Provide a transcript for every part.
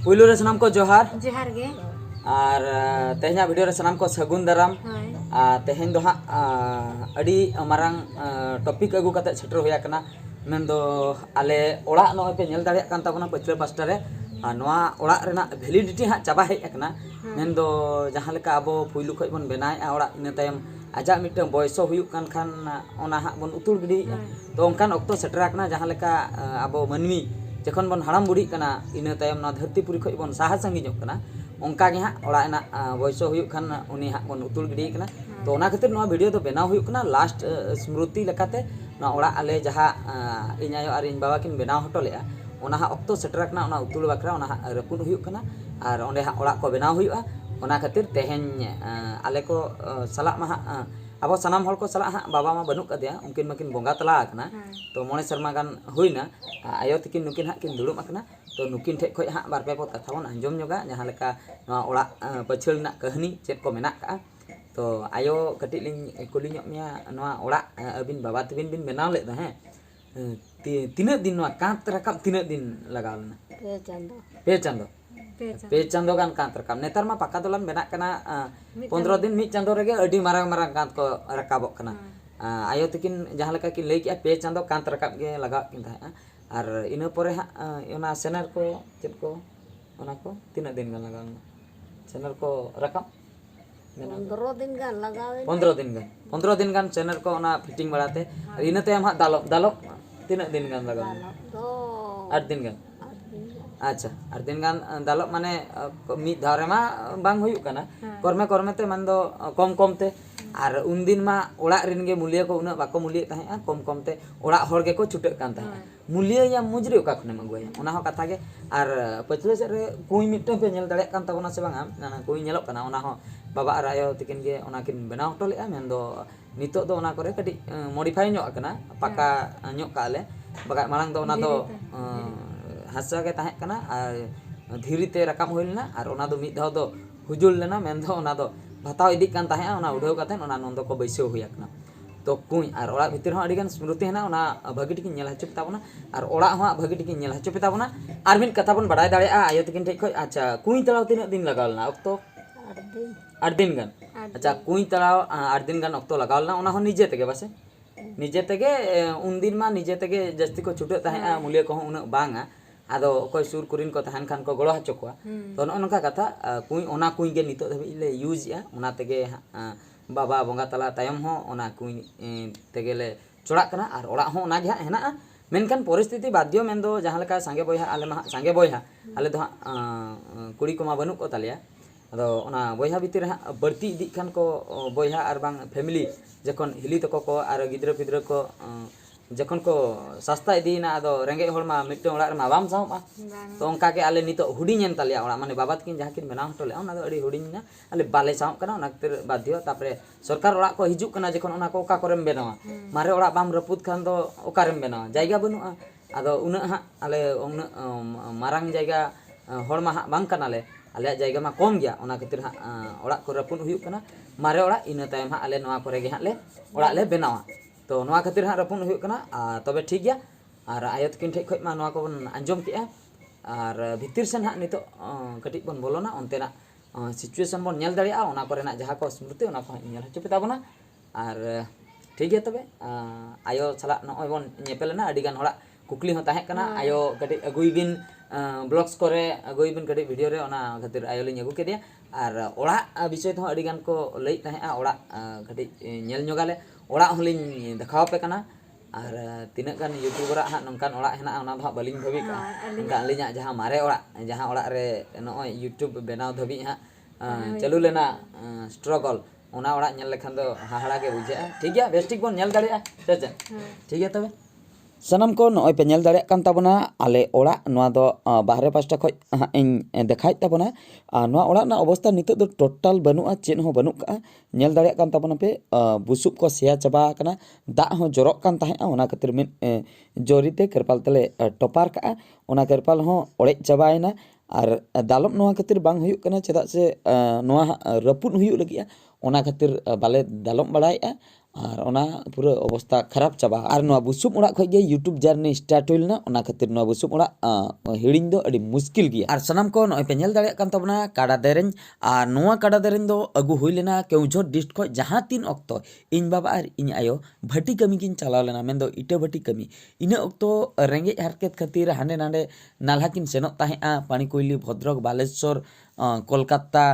पुइलु रे सनाम को जोहार जोहार गे और तेहना वीडियो रे सनाम को सगुन दाराम तेहन दो हाँ अड़ी मारांग टॉपिक अगू कते सेटर होया कना मेन दो आले ओड़ा नोय पे नेल दाड़िया कान ताबना पछले पास्टा रे नोआ ओड़ा रेना वैलिडिटी हाँ चाबा हेज अकना मेन दो जहां लेका अबो पुइलु खय बन बनाए ओड़ा इन तायम आजा मिटन बयसो हुयुक कान खान ओना हाँ बन उतुर गिडी तो ओनकान ऑक्टो सेटर अकना जहां लेका अबो मनमी जखन बन हाड़ाम बुढ़ी कना इन तायम ना धरतीपुरी खय बन साहा संगिजोग कना ओंका गे हाँ ओड़ा ना बयसो हुयुक खान उनी हाँ बन उतुर गिडी कना तो ओना खातिर नोआ वीडियो तो बनाव हुयुक कना लास्ट स्मृति लेकाते ना ओड़ा आले जहां इन आयो और इन बाबा किन बनाव हटो लेआ ओना हाँ ऑक्टो सेटर अकना ओना उतुर बाकरा ओना हाँ रपुन हुयुक कना और ओंडे हाँ ओड़ा को बनाव हुयुआ ओना खातिर तेहेन आले को सला मा हाँ अब सानाम हर को सला हाँ बाबा मा बनू कदिया उनकिन माकिन बोंगा तला आकना तो मोने शर्मा गान हुईना आयो तकिन नुकिन हाँ किन दुड़ुब आकना तो नुकिन ठे खय हाँ बार पे पद कथा बन आंजम जोगा जहां लेका नोआ ओड़ा पछल ना कहनी चेद को मेना का तो आयो कटिल लिंग कुली ᱧᱚᱜ मिया नोआ ओड़ा अबिन बाबा तबिन बिन बनाव लेदा हैं तीना दिन नोआ कांत रकाब तीना दिन लगाव लेना पे चांदो गान कांत रकाब नेतार मा पाका दोलान बेना कना 15 दिन मिट चांदो रेगे अडी मारांग मारांग कांत को रकाबोक कना आयो तकिन जहां लेका किन लई किया पे चांदो कांत रकाब गे लगाव किन था और इन परे हाँ सेनर को चेद को ओना को तीना दिन गान लगाव सेनर को रकाब 15 दिन गान लगावे 15 दिन गान चैनल को ओना फिटिंग बढ़ाते इन तायम हाँ दालो दालो तीना दिन गान लगाव तो 8 दिन गान अच्छा 8 दिन गान दालो माने मी धारे मा बांग हुयुक कना करमे करमे ते मन दो कम कम ते और उन दिन मा ओड़ा रिन गे मूल्य को उना बाको मूल्य ताहे कम कम ते ओड़ा हर गे को छुटे कान ताहे मूल्य या मुजरे ओका खने मगुया ओना हो कथा गे और पछले से रे कुई मिटन पे नेल दाड़े कान ताबोना से बांगा ना कुई नेलो कना ओना हो बाबा और आयो तकिन गे ओना किन बनाव हटो लेआ मेन दो नितो दो ओना करे कटी मॉडिफाई ᱧᱚᱜ कना पाका ᱧᱚᱜ काले बगा मांग दो ओना दो हासा के ताहे कना और धीरी ते रकाम होइलना और ओना दो मिद धाव दो हुजुल लेना मेन दो ओना दो भाताव इदी कान ताहे ओना उड़ाव काते ओना नंदो को बैसो हुया कना तो कुई और ओड़ा भीतर हो अडिगान स्मृति हेना ओना भागी टिकिन नेल हचप ताबना और ओड़ा हो भागी टिकिन नेल हचप ताबना और मिन कथा बन बडाय दाड़े आयो तकिन ठे खय अच्छा कुई तलाव तीना दिन लगावलना ऑक्टो 8 दिन गान अच्छा कुई तलाव 8 दिन गान ऑक्टो लगावलना ओना हो निजे तेगे बासे निजे तेगे उन दिन मा निजे तेगे जस्ती को छुटे ताहे मूल्य को उना बांगा आदो कोई सुर कुरिन को तहन खान को गड़ो हचो को तो नका कथा कुई ओना कुई गे नितो धबि ले यूज या ओना तेगे बाबा बोंगा तला तायम हो ओना कुई तेगे ले चोड़ा कना और ओड़ा हो ओना गे हेना मेनखान परिस्थिति बाध्य मेन दो जहां लेका सांगे बोयहा आले मा सांगे बोयहा आले दो कुड़ी को मा बनु को तालिया अदो ओना बोयहा भीतर बढ़ती इदी खान को बोयहा और बांग फैमिली जखन हिली तको को और गिद्र पिद्र को जखन को सस्ता इदीना अदो रेंगे होड़ मा मिट्टे ओड़ा मा बाम सामा तो ओंका के आले नितो हुडिन एन तालिया ओड़ा माने बाबा तकिन जहां किन बनाव हटो ले ओना दो अडी हुडिन ना आले बाले साव कना ओना खातिर बाध्य तापरे सरकार ओड़ा को हिजुक कना जखन ओना को ओका करम बेनावा मारे ओड़ा बाम रपुद खान दो ओकारम बेनावा जायगा बनुआ अदो उना हा आले उना मारांग जायगा होड़ मा बांग कनाले आले जायगा मा कम गया ओना खातिर हा ओड़ा को रपुन हुयुक कना मारे ओड़ा इन तायम हा आले नोआ करे गे हा ले ओड़ा ले बेनावा तो नोआ खातिर हाँ रपुन हुयुक कना तबे ठीक गया और आयो तकिन ठे खय मा नोआ को बन आंजम केआ और भितिर सेन हाँ नितो कटिक बन बोलोना ओनतेना सिचुएशन बन नेल दाड़िया ओना कोरेना जहां को स्मृति ओना को नेल हचो ताबोना और ठीक गया तबे आयो सला नय बन नेपेलना अडी गान होड़ा कुकली हो ताहे कना आयो कटिक अगुई बिन ब्लॉग्स करे अगुई बिन कटिक वीडियो रे ओना खातिर आयो लिन अगु केदिया और ओड़ा विषय तो अडी गान को लई ताहे ओड़ा कटिक नेल ᱧᱚᱜᱟले ओड़ा होलिन देखाव पे कना और तीना गान यूट्यूबर हाँ नौकान ओड़ा हेना ओना दो बालिंग धबी का उनका अलिना जहां मारे ओड़ा जहां ओड़ा रे नय यूट्यूब बनाव धबी हाँ चालू लेना स्ट्रगल ओना ओड़ा नेल लेखान दो हाहाड़ा के बुझे ठीक गया बेस ठीक बन नेल दाड़िया से ठीक है तबे सनम को नय पे नेल दाड़े कान ताबना आले ओड़ा नोआ दो बाहरे पास्टा खय इन देखाय ताबना नोआ ओड़ा ना अवस्था नितो दो टोटल बनुआ चेन हो बनु का नेल दाड़े कान ताबना पे बुसुप को सेया चबा कना दा हो जरक कान ताहे ओना खातिर मिन जोरीते करपाल तले टोपार का ओना करपाल हो ओड़े चबायना और दालम नोआ खातिर बांग हुयुक कना चेदा से नोआ रपुन हुयुक लगिया ओना खातिर बाले दालम बड़ायआ আর ওনা পুরো অবস্থা খারাপ চাবা আর নোয়া বুসুম ওড়াগ খoj ge YouTube জার্নি স্টার্ট হইলনা ওনা খাतिर নোয়া বুসুম ওড়াগ হিড়িñ do ᱟᱹᱰᱤ मुश्किल ᱜᱮᱭᱟ ᱟᱨ ᱥᱟᱱᱟᱢ ᱠᱚ ᱱᱚᱜᱼᱚᱭ ᱯᱮ ᱧᱮᱞ ᱫᱟᱲᱮᱭᱟᱜ ᱠᱟᱱ ᱛᱟᱵᱚᱱᱟ ᱠᱟᱰᱟ ᱫᱮᱨᱮᱧ ᱟᱨ ᱱᱚᱣᱟ ᱠᱟᱰᱟ ᱫᱮᱨᱮᱧ ᱫᱚ ᱟᱹᱜᱩ ᱦᱩᱭ ᱞᱮᱱᱟ ᱠᱮᱣᱡᱷᱚᱨ ᱰᱤᱥᱴ ᱠᱷᱚᱡ ᱡᱟᱦᱟᱸ ᱛᱤᱱ ᱚᱠᱛᱚ ᱤᱧ ᱵᱟᱵᱟ ᱟᱨ ᱤᱧ ᱟᱭᱳ ᱵᱷᱟᱹᱴᱤ ᱠᱟᱹᱢᱤ ᱠᱤᱱ ᱪᱟᱞᱟᱣ ᱞᱮᱱᱟ ᱢᱮᱱᱫᱚ ᱤᱴᱟᱹ ᱵᱷᱟᱹᱴᱤ ᱠᱟᱹᱢᱤ ᱤᱱᱟᱹ ᱚᱠᱛᱚ ᱨᱮᱸᱜᱮᱡ ᱦᱟᱨᱠᱮᱛ ᱠᱷᱟᱹᱛᱤᱨ ᱦᱟᱸᱰᱮ ᱱᱟᱰᱮ ᱱᱟᱞᱦᱟ ᱠᱤᱱ ᱥᱮᱱᱚᱜ ᱛᱟᱦᱮᱸᱜᱼᱟ ᱯᱟᱹᱱᱤᱠᱩᱭᱞᱤ ᱵᱷᱚᱫᱨᱚᱠ ᱵᱟᱞᱮᱥᱥᱚᱨ ᱠᱳᱞᱠᱟᱛᱟ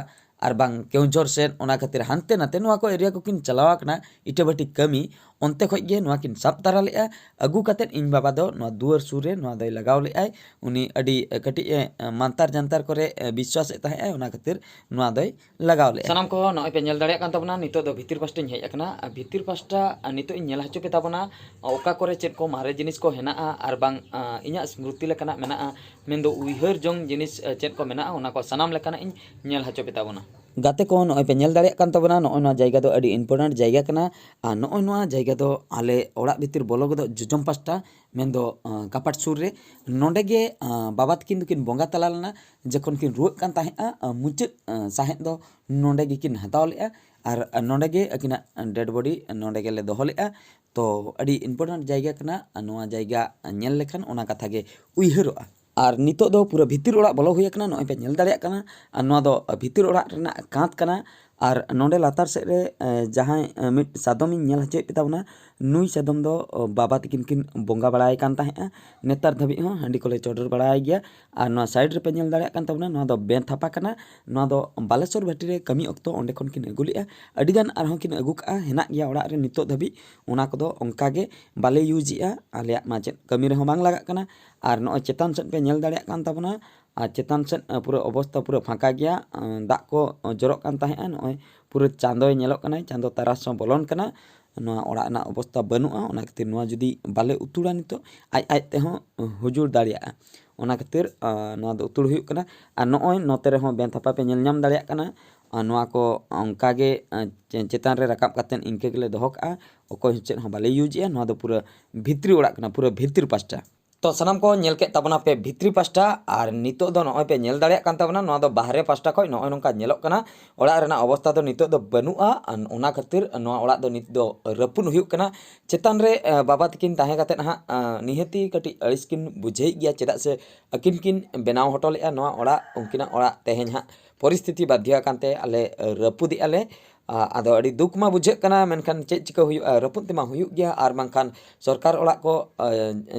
ᱟᱨ ᱵᱟᱝ ᱠᱮᱣᱡᱷᱚᱨ ᱥᱮᱱ ᱚᱱᱟ ᱠᱷᱟᱹᱛᱤᱨ ᱦᱟᱱᱛᱮ ᱱᱟᱛᱮ ᱱᱚᱣᱟ ᱠᱚ ᱮᱨᱤᱭᱟ ᱠᱚᱠᱤᱱ ᱪᱟᱞᱟᱣ ᱟᱠᱟᱱᱟ ᱤᱴᱟᱹ ᱵᱷᱟᱹᱴᱤ ᱠᱟᱹᱢᱤ ᱚᱱᱛᱮ ᱠᱷᱚᱡ ᱜᱮ ᱱᱚᱣᱟ ᱠᱤᱱ ᱥᱟᱵ ᱛᱟᱨᱟ ᱞᱮᱜᱼᱟ ᱟᱹᱜᱩ ᱠᱟᱛᱮᱫ ᱤᱧ ᱵᱟᱵᱟ ᱫᱚ ᱱᱚᱣᱟ ᱫᱩᱣᱟᱹᱨ ᱥᱩᱨ ᱨᱮ ᱱᱚᱣᱟ ᱫᱚᱭ ᱞᱟᱜᱟᱣ ᱞᱮᱜᱼᱟᱭ ᱩᱱᱤ ᱟᱹᱰᱤ ᱠᱟᱹᱴᱤᱡ ᱢᱟᱱᱛᱟᱨ ᱡᱟᱱᱛᱟᱨ ᱠᱚᱨᱮ ᱵᱤᱥᱣᱟᱥᱮᱫ ᱛᱟᱦᱮᱸᱜᱼᱟᱭ ᱚᱱᱟ ᱠᱷᱟᱹᱛᱤᱨ ᱱᱚᱣᱟ ᱫᱚᱭ ᱞᱟᱜᱟᱣ ᱞᱮᱜᱼᱟ ᱥᱟᱱᱟᱢ ᱠᱚ ᱱᱚᱜᱼᱚᱭ ᱯᱮ ᱧᱮᱞ ᱫᱟᱲᱮᱭᱟᱜ ᱠᱟᱱ ᱛᱟᱵᱚᱱᱟ ᱱᱤᱛᱚᱜ ᱫᱚ ᱵᱷᱤᱛᱤᱨ ᱯᱟᱥᱴᱟᱧ ᱦᱮᱡ ᱟᱠᱟᱱᱟ ᱵᱷᱤᱛᱤᱨ ᱯᱟᱥᱴᱟ ᱱᱤᱛᱚᱜ ᱤᱧ ᱧᱮᱞ ᱦᱚᱪᱚ ᱯᱮ ᱛᱟᱵᱚᱱᱟ ᱚᱠᱟ ᱠᱚᱨᱮ ᱪᱮᱫ ᱠᱚ ᱢᱟᱨᱮ ᱡᱤᱱᱤᱥ ᱠᱚ ᱦᱮᱱᱟᱜᱼᱟ ᱟᱨ ᱵᱟᱝ ᱤᱧᱟᱹᱜ ᱥᱢᱨᱩᱛᱤ ᱞᱮᱠᱟᱱᱟᱜ ᱢᱮᱱᱟᱜᱼᱟ ᱢᱮᱱᱫᱚ ᱩᱭᱦᱟᱹᱨ ᱡᱚᱝ ᱡᱤᱱᱤᱥ ᱪᱮᱫ ᱠᱚ ᱢᱮᱱᱟᱜᱼᱟ ᱚᱱᱟ ᱠᱚ ᱥᱟᱱᱟᱢ ᱞᱮᱠᱟᱱᱟᱜ ᱤᱧ ᱧᱮल ᱦᱚᱪᱚ ᱯᱮ ᱛᱟᱵᱚᱱᱟ ᱜᱟᱛᱮ ᱠᱚ ᱱᱚᱜᱼᱚᱭ ᱯᱮ ᱧᱮᱞ ᱫᱟᱲᱮᱭᱟᱜ ᱠᱟᱱ ᱛᱟᱵᱚᱱᱟ ᱱᱚᱜᱼᱚᱭ ᱱᱚᱣᱟ ᱡᱟᱭᱜᱟ ᱫᱚ ᱟᱹᱰᱤ ᱤᱢᱯᱚᱨᱴᱮᱱᱴ ᱡᱟᱭᱜᱟ ᱠᱟᱱᱟ ᱟᱨ ᱱᱚᱜᱼᱚᱭ ᱱᱚᱣᱟ ᱡᱟᱭᱜᱟ ᱫᱚ ᱟᱞᱮ ᱚᱲᱟᱜ ᱵᱷᱤᱛᱤᱨ ᱵᱚᱞᱚ ᱜᱚᱫᱚᱜ ᱡᱚᱡᱚᱢ ᱯᱟᱥᱴᱟ ᱢᱮᱱᱫᱚ ᱠᱟᱯᱟᱴ ᱥᱩᱨ ᱨᱮ ᱱᱚᱰᱮ ᱜᱮ ᱵᱟᱵᱟ ᱛᱟᱹᱠᱤᱱ ᱫᱚᱠᱤᱱ ᱵᱚᱸᱜᱟ ᱛᱟᱞᱟ ᱞᱮᱱᱟ ᱡᱚᱠᱷᱚᱱ ᱠᱤᱱ ᱨᱩᱣᱟᱹᱜ ᱠᱟᱱ ᱛᱟᱦᱮᱸᱜᱼᱟ ᱢᱩᱪᱟᱹᱫ ᱥᱟᱸᱦᱮᱫ ᱫᱚ ᱱᱚᱰᱮ ᱜᱮᱠᱤᱱ ᱦᱟᱛᱟᱣ ᱞᱮᱜᱼᱟ ᱟᱨ ᱱᱚᱰᱮ ᱜᱮ ᱟᱹᱠᱤᱱᱟᱜ ᱰᱮᱰ ᱵᱚᱰᱤ ᱱᱚᱰᱮ ᱜᱮᱞᱮ ᱫᱚᱦᱚ ᱞᱮᱜᱼᱟ ᱛᱚ ᱟᱹᱰᱤ ᱤᱢᱯᱚᱨᱴᱮᱱᱴ ᱡᱟᱭᱜᱟ ᱠᱟᱱᱟ ᱱᱚᱣᱟ ᱡᱟᱭᱜᱟ ᱧᱮᱞ ᱞᱮᱠᱷᱟᱱ ᱚᱱᱟ ᱠᱟᱛᱷᱟ ᱜᱮ ᱩᱭᱦᱟᱹᱨᱚᱜᱼᱟ ᱟᱨ ᱱᱤᱛᱚᱜ ᱫᱚ ᱯᱩᱨᱟᱹ ᱵᱷᱤᱛᱤᱨ ᱚᱲᱟᱜ ᱵᱚᱞᱚ ᱦᱩᱭ ᱟᱠᱟᱱᱟ ᱱᱚᱜᱼᱚᱭ ᱯᱮ ᱧᱮᱞ ᱫᱟᱲᱮᱭᱟᱜ ᱠᱟᱱᱟ ᱟᱨ ᱱᱚᱣᱟ ᱫᱚ ᱵᱷᱤᱛᱤᱨ ᱚᱲᱟᱜ ᱨᱮᱱᱟᱜ ᱠᱟᱸᱛ ᱠᱟᱱᱟ ᱟᱨ ᱱᱚᱰᱮ ᱞᱟᱛᱟᱨ ᱥᱮᱫ ᱨᱮ ᱡᱟᱦᱟᱸᱭ ᱢᱤᱫ ᱥᱟᱫᱚᱢᱤᱧ ᱧᱮᱞ ᱦᱚᱪᱚᱭᱮᱫ ᱯᱮ ᱛᱟᱵᱚᱱᱟ ᱱᱩᱭ ᱥᱟᱫᱚᱢ ᱫᱚ ᱵᱟᱵᱟ ᱛᱟᱹᱠᱤᱱ ᱠᱤᱱ ᱵᱚᱸᱜᱟ ᱵᱟᱲᱟᱭ ᱠᱟᱱ ᱛᱟᱦᱮᱸᱜᱼᱟ ᱱᱮᱛᱟᱨ ᱫᱷᱟᱹᱵᱤᱡ ᱦᱚᱸ ᱦᱟᱺᱰᱤ ᱠᱚᱞᱮ ᱪᱚᱰᱚᱨ ᱵᱟᱲᱟᱭ ᱜᱮᱭᱟ ᱟᱨ ᱱᱚᱣᱟ ᱥᱟᱭᱤᱰ ᱨᱮᱯᱮ ᱧᱮᱞ ᱫᱟᱲᱮᱭᱟᱜ ᱠᱟᱱ ᱛᱟᱵᱚᱱᱟ ᱱᱚᱣᱟ ᱫᱚ ᱵᱮᱱ ᱛᱷᱟᱯᱟ ᱠᱟᱱᱟ ᱱᱚᱣᱟ ᱫᱚ ᱵᱟᱞᱮᱥᱥᱚᱨ ᱵᱷᱟᱴᱤ ᱨᱮ ᱠᱟᱹᱢᱤ ᱚᱠᱛᱚ ᱚᱸᱰᱮ ᱠᱷᱚᱱ ᱠᱤᱱ ᱟᱹᱜᱩ ᱞᱮᱜᱼᱟ ᱟᱹᱰᱤᱜᱟᱱ ᱟᱨᱦᱚᱸ ᱠᱤᱱ ᱟᱹᱜᱩ ᱠᱟᱜᱼᱟ ᱦᱮᱱᱟᱜ ᱜᱮᱭᱟ ᱚᱲᱟᱜ ᱨᱮ ᱱᱤᱛᱚᱜ ᱫᱷᱟᱹᱵᱤᱡ ᱚᱱᱟ ᱠᱚᱫᱚ ᱚᱱᱠᱟ ᱜᱮ ᱵᱟᱞᱮ ᱤᱭᱩᱡᱮᱜᱼᱟ ᱟᱞᱮᱭᱟᱜ ᱢᱟ ᱪᱮᱫ ᱠᱟᱹᱢᱤ ᱨᱮᱦᱚᱸ ᱵᱟᱝ ᱞᱟᱜᱟᱜ ᱠᱟᱱᱟ ᱟᱨ ᱱᱚᱜᱼᱚᱭ ᱪᱮᱛᱟᱱ ᱥᱮᱫ ᱯᱮ ᱧᱮल ᱫᱟᱲᱮᱭᱟᱜ ᱠᱟᱱ ᱛᱟᱵᱚᱱᱟ ᱟᱨ ᱪᱮᱛᱟᱱ ᱥᱮᱫ ᱯᱩᱨᱟᱹ ᱚᱵᱚᱥᱛᱷᱟ ᱯᱩᱨᱟᱹ ᱯᱷᱟᱸᱠᱟ ᱜᱮᱭᱟ ᱫᱟᱜ ᱠᱚ ᱡᱚᱨᱚᱜ ᱠᱟᱱ ᱛᱟᱦᱮᱸᱜᱼᱟ ᱱᱚᱜᱼᱚᱭ ᱯᱩᱨᱟᱹ ᱪᱟᱸᱫᱳᱭ ᱧᱮᱞᱚᱜ ᱠᱟᱱᱟᱭ ᱪᱟᱸᱫᱳ ᱛᱟᱨᱟᱥ ᱦᱚᱸ ᱵᱚᱞᱚᱱ ᱠᱟᱱᱟ ᱱᱚᱣᱟ ᱚᱲᱟᱜ ᱨᱮᱱᱟᱜ ᱚᱵᱚᱥᱛᱷᱟ ᱵᱟᱹᱱᱩᱜᱼᱟ ᱚᱱᱟ ᱠᱷᱟᱹᱛᱤᱨ ᱱᱚᱣᱟ ᱡᱩᱫᱤ ᱵᱟᱞᱮ ᱩᱛᱩᱲᱟ ᱱᱤᱛᱚᱜ ᱟᱡ ᱛᱮᱦᱚᱸ ᱦᱩᱡᱩᱲ ᱫᱟᱲᱮᱭᱟᱜᱼᱟ ᱚᱱᱟ ᱠᱷᱟᱹᱛᱤᱨ ᱱᱚᱣᱟ ᱫᱚ ᱩᱛᱩᱲ ᱦᱩᱭᱩᱜ ᱠᱟᱱᱟ ᱟᱨ ᱱᱚᱜᱼᱚᱭ ᱱᱚᱛᱮ ᱨᱮᱦᱚᱸ ᱵᱮᱱ ᱛᱷᱟᱯᱟ ᱯᱮ ᱧᱮᱞ ᱧᱟᱢ ᱫᱟᱲᱮᱭᱟᱜ ᱠᱟᱱᱟ ᱱᱚᱣᱟ ko ᱚᱱᱠᱟ ᱜᱮ ᱪᱮᱛᱟᱱ ᱨᱮ ᱨᱟᱠᱟᱵ ᱠᱟᱛᱮᱫ ᱤᱱᱠᱟᱹ ᱜᱮᱞᱮ ᱫᱚᱦᱚ ᱠᱟᱜᱼᱟ ᱚᱠᱚᱭ ᱪᱮᱫ ᱦᱚᱸ ᱵᱟᱞᱮ ᱤᱭᱩᱡᱮᱜᱼᱟ ᱱᱚᱣᱟ ᱫᱚ ᱯᱩᱨᱟᱹ ᱵᱷᱤᱛᱨᱤ ᱚᱲᱟᱜ ᱠᱟᱱᱟ ᱯᱩᱨᱟᱹ ᱵᱷᱤᱛᱨᱤ ᱯᱟᱥᱴᱟ तो सानाम को नेल के तबना पे भित्री पास्टा और नितो दो नॉय पे नेल दाड़े कान तबना नॉ दो बाहरे पास्टा खoj नॉय नोंका नेलोक कना ओड़ा रेना अवस्था दो नितो दो बनुआ ओना खातिर नॉ ओड़ा दो नित दो रपुन हुयुक कना चेतान रे बाबा तकिन ताहे काते ना निहती कटी अड़िसकिन बुझेई गया चेदा से अकिन किन बनाव हटोलेआ नॉ ओड़ा उनकिना ओड़ा तेहेन हा परिस्थिति बाध्य कानते आले रपुदी आले आदो अड़ी दुख मा बुझे कना मेनखान चेक चिका हुयुआ रपुन तेमा हुयुक गया आर बांखान सरकार ओड़ा को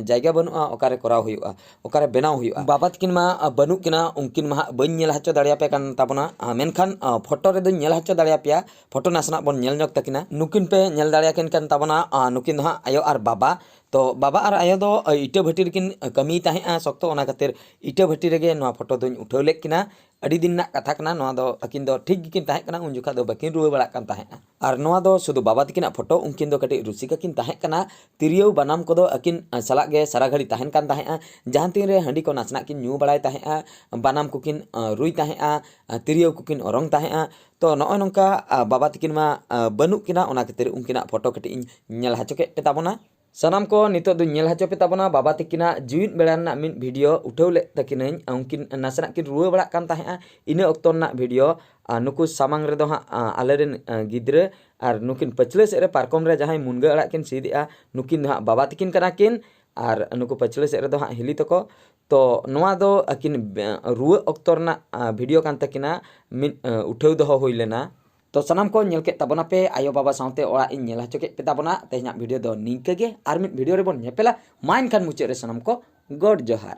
जायगा बनुआ ओकारे कराव हुयुआ ओकारे बनाव हुयुआ बाबा तकिन मा बनुक किना उनकिन मा बन नेल हचो दाड़िया पे कान ताबना मेनखान फोटो रे दो नेल हचो दाड़िया पेया फोटो नासना बन नेल नक तकिना नुकिन पे नेल दाड़िया किन कान ताबना नुकिन हा आयो आर बाबा तो बाबा और आयो दो इटा भट्टी रेकिन कमी ताहें सख्तो ओना खातिर इटा भट्टी रेगे नोआ फोटो दोኝ उठाव लेक किना अड़ी दिन ना कथा कना नोआ दो अकिन दो ठीक गिकिन ताहें कना उन जुखा दो बकिन रुवे बड़ा कान ताहें और नोआ दो शुधु बाबा तकिना फोटो उनकिन दो कटी रुसिका किन ताहें कना तिरियो बनाम को दो अकिन सला गे सारा घड़ी ताहें कान ताहें जहां तीन रे हंडी को नाचना किन न्यू बड़ाय ताहें बनाम को किन रुई ताहें तिरियो को किन ओरंग ताहें तो नोय नोंका बाबा तकिन मा बनुक किना ओना खातिर उनकिना फोटो कटी इन नेल हचो के पे ताबना सानाम को नितो दो नेल हचो पे ताबना बाबा तकिना जीवित बेड़ा ना मिन वीडियो उठाव ले तकिनई उनकिन नासना किन रुवे बड़ा कान ताहें इने ऑक्तो ना वीडियो नुकु सामांग रे दो हा आलेरेन गिद्रे और नुकिन पछले से रे पारकम रे जहां मुनगा अड़ा किन सीदिया नुकिन हा बाबा तकिन कना किन और नुकु पछले से रे दो हा हिली तको तो नोआ दो अकिन रुवे ऑक्तो ना वीडियो कान तकिना मिन उठाव दो होई लेना तो सानाम को नेल के ताबना पे आयो बाबा साउते ओड़ा इन नेल हचो के पे ताबना तेहना वीडियो दो निंके गे आर मिट वीडियो रे बोन नेपेला माइन खान मुचे रे सानाम को गॉड जोहार।